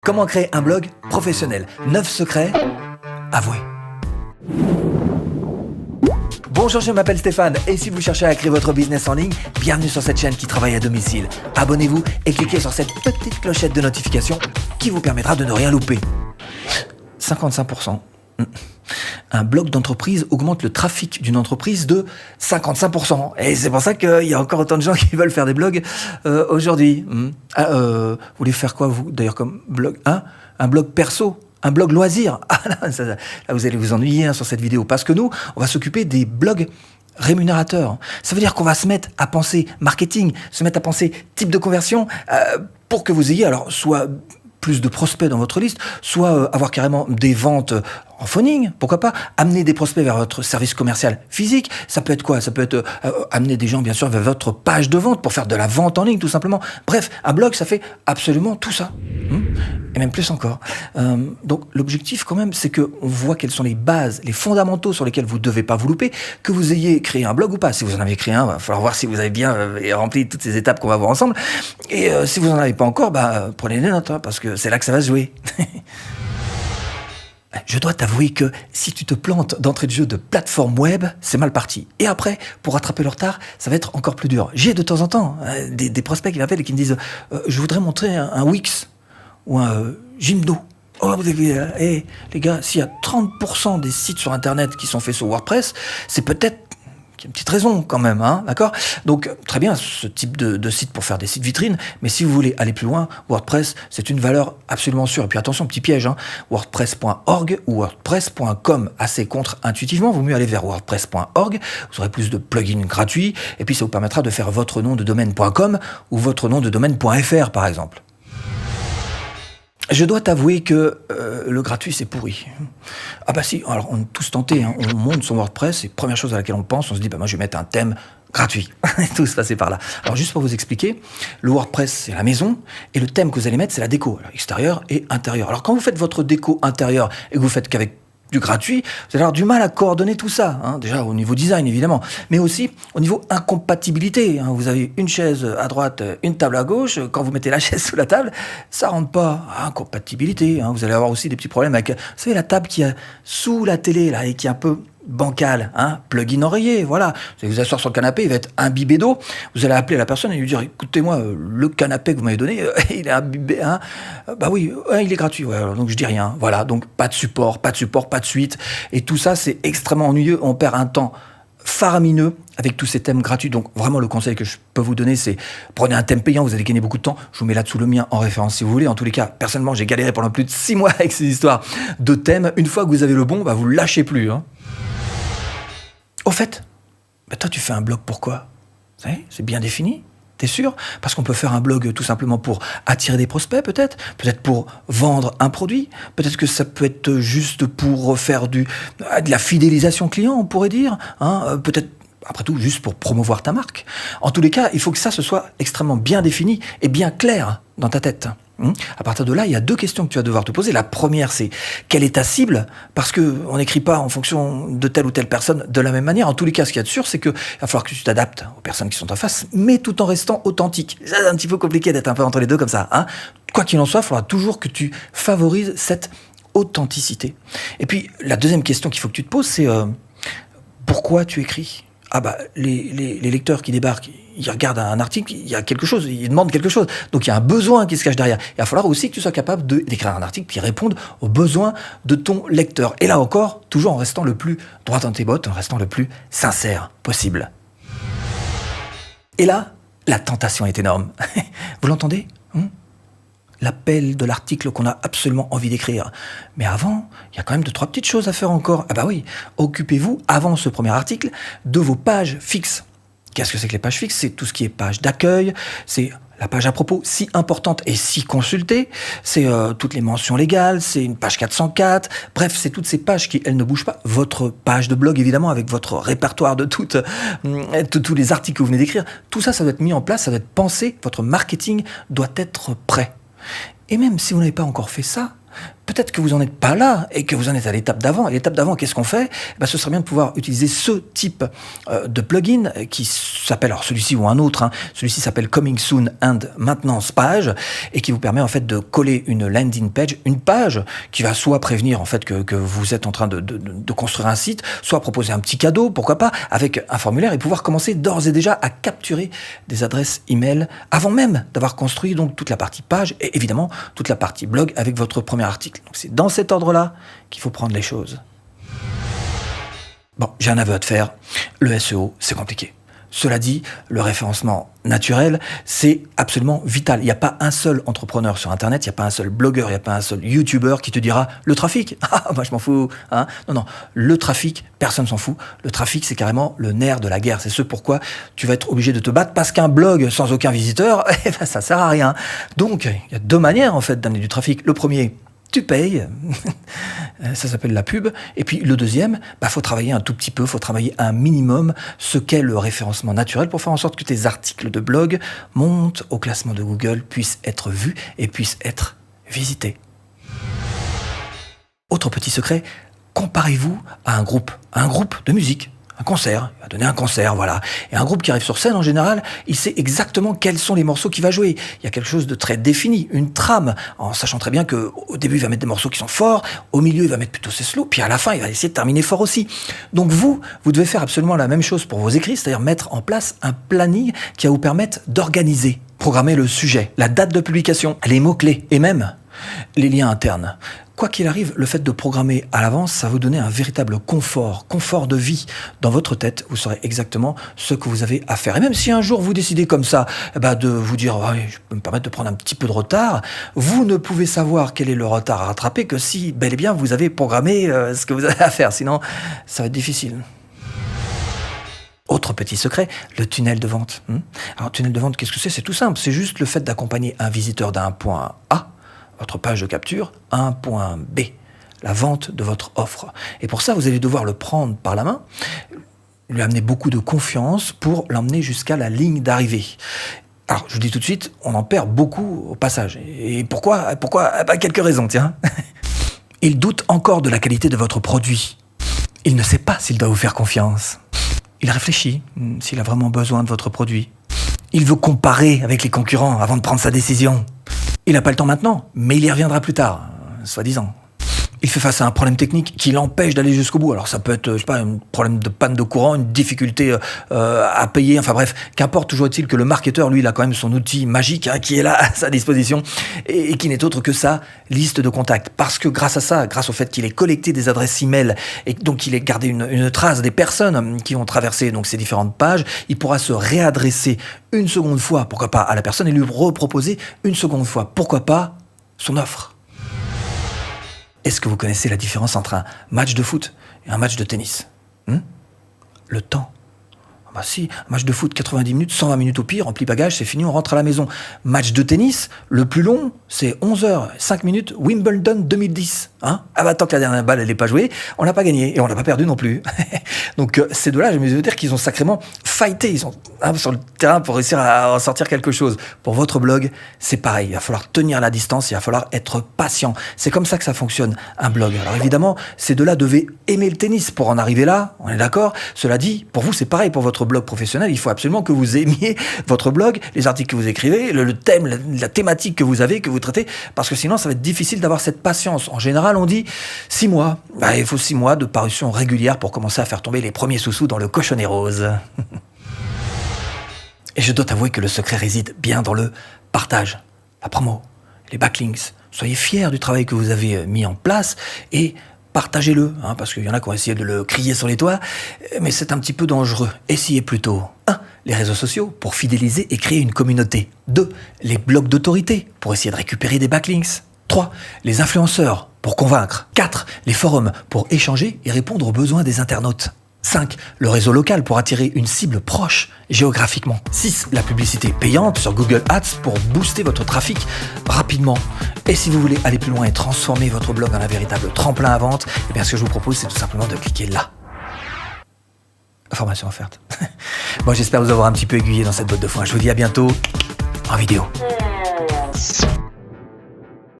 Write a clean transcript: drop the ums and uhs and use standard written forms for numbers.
Comment créer un blog professionnel? 9 secrets avoués. Bonjour, je m'appelle Stéphane et si vous cherchez à créer votre business en ligne, bienvenue sur cette chaîne qui travaille à domicile. Abonnez-vous et cliquez sur cette petite clochette de notification qui vous permettra de ne rien louper. 55%. Un blog d'entreprise augmente le trafic d'une entreprise de 55%. Et c'est pour ça qu'il y a encore autant de gens qui veulent faire des blogs aujourd'hui. Vous voulez faire quoi, vous, d'ailleurs, comme blog? Un blog perso? Un blog loisir? Là, vous allez vous ennuyer sur cette vidéo. Parce que nous, on va s'occuper des blogs rémunérateurs. Ça veut dire qu'on va se mettre à penser marketing, se mettre à penser type de conversion pour que vous ayez alors soit plus de prospects dans votre liste, soit avoir carrément des ventes en phoning, pourquoi pas, amener des prospects vers votre service commercial physique. Ça peut être quoi? Ça peut être amener des gens, bien sûr, vers votre page de vente pour faire de la vente en ligne, tout simplement. Bref, un blog, ça fait absolument tout ça. Et même plus encore. Donc, l'objectif, quand même, c'est qu'on voit quelles sont les bases, les fondamentaux sur lesquels vous ne devez pas vous louper, que vous ayez créé un blog ou pas. Si vous en avez créé un, il va falloir voir si vous avez bien rempli toutes ces étapes qu'on va voir ensemble. Et si vous n'en avez pas encore, prenez des notes, parce que c'est là que ça va se jouer. Je dois t'avouer que si tu te plantes d'entrée de jeu de plateforme web, c'est mal parti. Et après, pour rattraper le retard, ça va être encore plus dur. J'ai de temps en temps des prospects qui m'appellent et qui me disent je voudrais montrer un Wix ou un Jimdo. Oh, les gars, s'il y a 30% des sites sur Internet qui sont faits sur WordPress, c'est peut-être qu'il y a une petite raison quand même, d'accord? Donc, très bien, ce type de site pour faire des sites vitrines, mais si vous voulez aller plus loin, WordPress, c'est une valeur absolument sûre. Et puis attention, petit piège, WordPress.org ou WordPress.com, assez contre-intuitivement, vaut mieux aller vers WordPress.org, vous aurez plus de plugins gratuits, et puis ça vous permettra de faire votre nom de domaine.com ou votre nom de domaine.fr, par exemple. Je dois t'avouer que le gratuit, c'est pourri. Ah bah si, alors on est tous tentés, on monte son WordPress, et première chose à laquelle on pense, on se dit, moi je vais mettre un thème gratuit. Tous passés par là. Alors juste pour vous expliquer, le WordPress, c'est la maison, et le thème que vous allez mettre, c'est la déco, extérieur et intérieur. Alors quand vous faites votre déco intérieure, et que vous faites qu'avec du gratuit, vous allez avoir du mal à coordonner tout ça, déjà au niveau design évidemment, mais aussi au niveau incompatibilité. Vous avez une chaise à droite, une table à gauche, quand vous mettez la chaise sous la table, ça rentre pas. Incompatibilité, vous allez avoir aussi des petits problèmes avec, vous savez, la table qui est sous la télé là et qui est un peu bancal, plugin oreiller, voilà. Vous allez vous asseoir sur le canapé, il va être imbibé d'eau. Vous allez appeler la personne et lui dire, écoutez-moi, le canapé que vous m'avez donné, il est imbibé, bah oui, il est gratuit, donc je dis rien. Voilà, donc pas de support, pas de suite. Et tout ça, c'est extrêmement ennuyeux. On perd un temps faramineux avec tous ces thèmes gratuits. Donc vraiment, le conseil que je peux vous donner, c'est prenez un thème payant, vous allez gagner beaucoup de temps. Je vous mets là-dessous le mien en référence si vous voulez. En tous les cas, personnellement, j'ai galéré pendant plus de 6 mois avec ces histoires de thèmes. Une fois que vous avez le bon, vous le lâchez plus. Au fait, toi tu fais un blog pourquoi? C'est bien défini? T'es sûr? Parce qu'on peut faire un blog tout simplement pour attirer des prospects peut-être pour vendre un produit, peut-être que ça peut être juste pour faire de la fidélisation client, on pourrait dire, peut-être après tout juste pour promouvoir ta marque. En tous les cas, il faut que ça se soit extrêmement bien défini et bien clair dans ta tête. À partir de là, il y a 2 questions que tu vas devoir te poser. La première, c'est quelle est ta cible? Parce que on n'écrit pas en fonction de telle ou telle personne de la même manière. En tous les cas, ce qu'il y a de sûr, c'est que va falloir que tu t'adaptes aux personnes qui sont en face, mais tout en restant authentique. C'est un petit peu compliqué d'être un peu entre les deux comme ça. Quoi qu'il en soit, il faudra toujours que tu favorises cette authenticité. Et puis, la deuxième question qu'il faut que tu te poses, c'est pourquoi tu écris? Les lecteurs qui débarquent, ils regardent un article, il y a quelque chose, ils demandent quelque chose. Donc il y a un besoin qui se cache derrière. Il va falloir aussi que tu sois capable d'écrire un article qui réponde aux besoins de ton lecteur. Et là encore, toujours en restant le plus droit dans tes bottes, en restant le plus sincère possible. Et là, la tentation est énorme. Vous l'entendez? L'appel de l'article qu'on a absolument envie d'écrire. Mais avant, il y a quand même 2-3 petites choses à faire encore. Oui, occupez-vous, avant ce premier article, de vos pages fixes. Qu'est-ce que c'est que les pages fixes? C'est tout ce qui est page d'accueil, c'est la page à propos, si importante et si consultée, c'est toutes les mentions légales, c'est une page 404, bref, c'est toutes ces pages qui, elles, ne bougent pas. Votre page de blog, évidemment, avec votre répertoire de tous les articles que vous venez d'écrire, tout ça, ça doit être mis en place, ça doit être pensé, votre marketing doit être prêt. Et même si vous n'avez pas encore fait ça, peut-être peut-être que vous n'en êtes pas là et que vous en êtes à l'étape d'avant. À l'étape d'avant, qu'est-ce qu'on fait? Ce serait bien de pouvoir utiliser ce type de plugin qui s'appelle, alors celui-ci ou un autre, celui-ci s'appelle Coming Soon and Maintenance Page et qui vous permet en fait de coller une landing page, une page qui va soit prévenir en fait que vous êtes en train de construire un site, soit proposer un petit cadeau, pourquoi pas, avec un formulaire et pouvoir commencer d'ores et déjà à capturer des adresses email avant même d'avoir construit donc toute la partie page et évidemment toute la partie blog avec votre premier article. Donc c'est dans cet ordre-là qu'il faut prendre les choses. Bon, j'ai un aveu à te faire, le SEO, c'est compliqué. Cela dit, le référencement naturel, c'est absolument vital. Il n'y a pas un seul entrepreneur sur Internet, il n'y a pas un seul blogueur, il n'y a pas un seul YouTuber qui te dira « le trafic, moi je m'en fous ». Non, le trafic, personne s'en fout. Le trafic, c'est carrément le nerf de la guerre. C'est ce pourquoi tu vas être obligé de te battre parce qu'un blog sans aucun visiteur, ça sert à rien. Donc, il y a deux manières en fait d'amener du trafic. Le premier, tu payes, ça s'appelle la pub. Et puis le deuxième, faut travailler un tout petit peu, faut travailler un minimum ce qu'est le référencement naturel pour faire en sorte que tes articles de blog montent au classement de Google, puissent être vus et puissent être visités. Autre petit secret, comparez-vous à un groupe de musique. Un concert, il va donner un concert, voilà. Et un groupe qui arrive sur scène, en général, il sait exactement quels sont les morceaux qu'il va jouer. Il y a quelque chose de très défini, une trame, en sachant très bien qu'au début, il va mettre des morceaux qui sont forts, au milieu, il va mettre plutôt ses slows, puis à la fin, il va essayer de terminer fort aussi. Donc vous devez faire absolument la même chose pour vos écrits, c'est-à-dire mettre en place un planning qui va vous permettre d'organiser, programmer le sujet, la date de publication, les mots-clés, et même les liens internes. Quoi qu'il arrive, le fait de programmer à l'avance, ça va vous donner un véritable confort de vie. Dans votre tête, vous saurez exactement ce que vous avez à faire. Et même si un jour vous décidez comme ça, de vous dire je peux me permettre de prendre un petit peu de retard, vous ne pouvez savoir quel est le retard à rattraper que si bel et bien vous avez programmé ce que vous avez à faire. Sinon, ça va être difficile. Autre petit secret, le tunnel de vente. Alors, tunnel de vente, qu'est-ce que c'est? C'est tout simple. C'est juste le fait d'accompagner un visiteur d'un point A, votre page de capture, à un point B, la vente de votre offre. Et pour ça, vous allez devoir le prendre par la main, lui amener beaucoup de confiance pour l'emmener jusqu'à la ligne d'arrivée. Alors, je vous dis tout de suite, on en perd beaucoup au passage. Et pourquoi? Quelques raisons, tiens. Il doute encore de la qualité de votre produit. Il ne sait pas s'il doit vous faire confiance. Il réfléchit s'il a vraiment besoin de votre produit. Il veut comparer avec les concurrents avant de prendre sa décision. Il n'a pas le temps maintenant, mais il y reviendra plus tard, soi-disant. Il fait face à un problème technique qui l'empêche d'aller jusqu'au bout. Alors ça peut être, un problème de panne de courant, une difficulté à payer, enfin bref, qu'importe, toujours est-il que le marketeur, lui, il a quand même son outil magique qui est là à sa disposition et qui n'est autre que sa liste de contacts. Parce que grâce à ça, grâce au fait qu'il ait collecté des adresses email et donc qu'il ait gardé une trace des personnes qui ont traversé donc ces différentes pages, il pourra se réadresser une seconde fois, pourquoi pas, à la personne et lui reproposer une seconde fois, pourquoi pas, son offre. Est-ce que vous connaissez la différence entre un match de foot et un match de tennis? Le temps. Si, un match de foot, 90 minutes, 120 minutes au pire, rempli bagage, c'est fini, on rentre à la maison. Match de tennis, le plus long, c'est 11 heures, 5 minutes, Wimbledon 2010. Tant que la dernière balle, elle n'est pas jouée, on n'a pas gagné et on n'a pas perdu non plus. Donc ces deux-là, je me dire qu'ils ont sacrément fighté, ils sont sur le terrain pour réussir à en sortir quelque chose. Pour votre blog, c'est pareil, il va falloir tenir la distance, il va falloir être patient. C'est comme ça que ça fonctionne, un blog. Alors évidemment, ces deux-là devaient aimer le tennis pour en arriver là, on est d'accord? Cela dit, pour vous, c'est pareil pour votre blog professionnel, il faut absolument que vous aimiez votre blog, les articles que vous écrivez, le thème, la thématique que vous avez, que vous traitez, parce que sinon, ça va être difficile d'avoir cette patience. En général, on dit 6 mois. Il faut 6 mois de parution régulière pour commencer à faire tomber les premiers sous-sous dans le cochonnet rose. Et je dois t'avouer que le secret réside bien dans le partage, la promo, les backlinks. Soyez fiers du travail que vous avez mis en place et partagez-le, parce qu'il y en a qui ont essayé de le crier sur les toits, mais c'est un petit peu dangereux. Essayez plutôt 1. Les réseaux sociaux pour fidéliser et créer une communauté. 2. Les blogs d'autorité pour essayer de récupérer des backlinks. 3. Les influenceurs pour convaincre. 4. Les forums pour échanger et répondre aux besoins des internautes. 5. Le réseau local pour attirer une cible proche géographiquement. 6. La publicité payante sur Google Ads pour booster votre trafic rapidement. Et si vous voulez aller plus loin et transformer votre blog en un véritable tremplin à vente, ce que je vous propose, c'est tout simplement de cliquer là. Formation offerte. Bon, j'espère vous avoir un petit peu aiguillé dans cette botte de foin. Je vous dis à bientôt en vidéo.